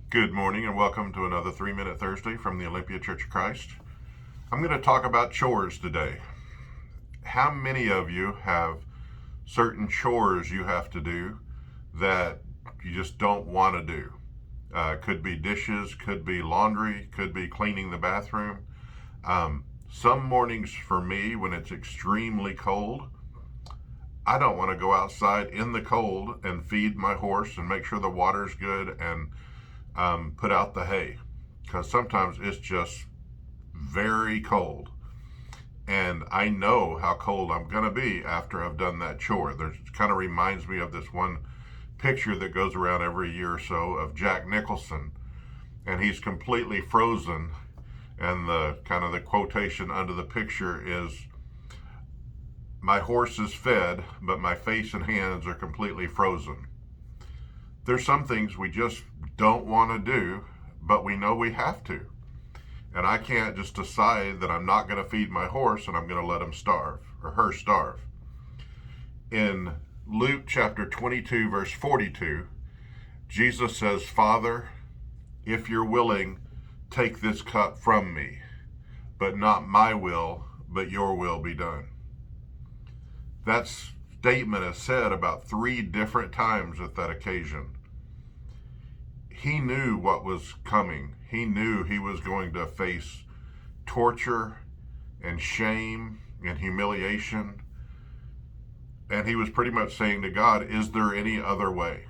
Good morning and welcome to another 3-Minute Thursday from the Olympia Church of Christ. I'm going to talk about chores today. How many of you have certain chores you have to do that you just don't want to do? Could be dishes, could be laundry, could be cleaning the bathroom. Some mornings for me, when it's extremely cold, I don't want to go outside in the cold and feed my horse and make sure the water's good and put out the hay, because sometimes it's just very cold and I know how cold I'm gonna be after I've done that chore. It kind of reminds me of this one picture that goes around every year or so of Jack Nicholson, and he's completely frozen, and the kind of the quotation under the picture is, "My horse is fed, but my face and hands are completely frozen." There's some things we just don't want to do, but we know we have to. And I can't just decide that I'm not going to feed my horse and I'm going to let him starve or her starve. In Luke chapter 22, verse 42, Jesus says, "Father, if you're willing, take this cup from me, but not my will, but your will be done." That statement is said about 3 different times at that occasion. He knew what was coming. He knew he was going to face torture and shame and humiliation. And he was pretty much saying to God, is there any other way?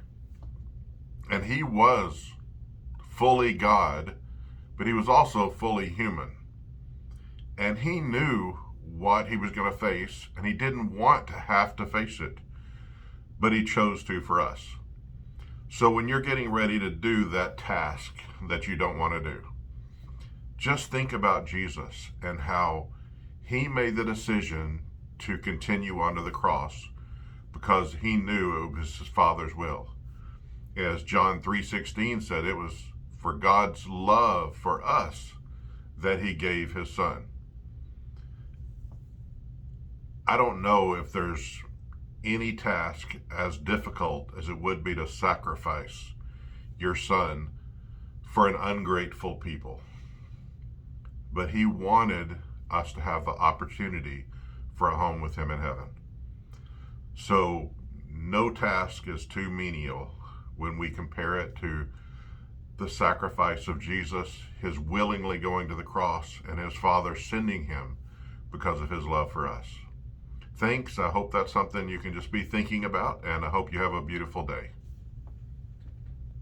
And he was fully God, but he was also fully human. And he knew what he was going to face, and he didn't want to have to face it, but he chose to for us. So when you're getting ready to do that task that you don't want to do, just think about Jesus and how he made the decision to continue onto the cross because he knew it was his Father's will. As John 3:16 said, it was for God's love for us that he gave his Son. I don't know if there's any task as difficult as it would be to sacrifice your son for an ungrateful people. But he wanted us to have the opportunity for a home with him in heaven. So no task is too menial when we compare it to the sacrifice of Jesus, his willingly going to the cross, and his Father sending him because of his love for us. Thanks. I hope that's something you can just be thinking about, and I hope you have a beautiful day.